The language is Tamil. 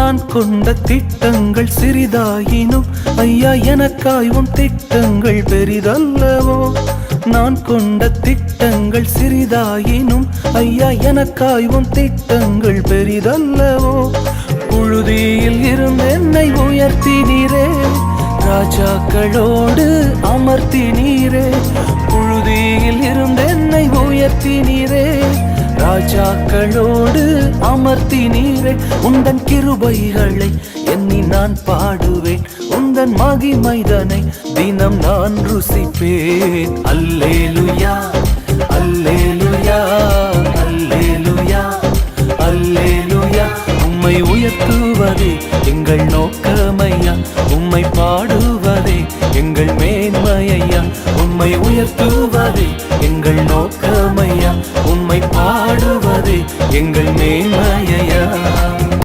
நான் கொண்ட திட்டங்கள் சிறிதாயினும் ஐயா எனக்காய் உன் திட்டங்கள் பெரிதல்லவோ. நான் கொண்ட திட்டங்கள் சிறிதாயினும் ஐயா எனக்காய் உன் திட்டங்கள் பெரிதல்லவோ. புழுதியில் இருந்து என்னை உயர்த்தினீரே, ராஜாக்களோடு அமர்த்தினீரே. புழுதியில் இருந்து என்னை உயர்த்தினீரே, ராஜாக்களோடு அமர்த்தினீரே. உந்தன் கிருபைகளை எண்ணி நான் பாடுவேன், உந்தன் மகிமைதனை தினம் நான் ருசிப்பேன். அல்லேலுயா அல்லேலுயா அல்லேலுயா அல்லேலுயா. உம்மை உயர்த்துவதே எங்கள் நோக்கமையா, உம்மை பாடுவதே எங்கள் மேன்மையா. உம்மை உயர்த்துவதே எங்கள் நோக்கமையா, உம்மை பாடுவதே எங்கள் மேன்மையா.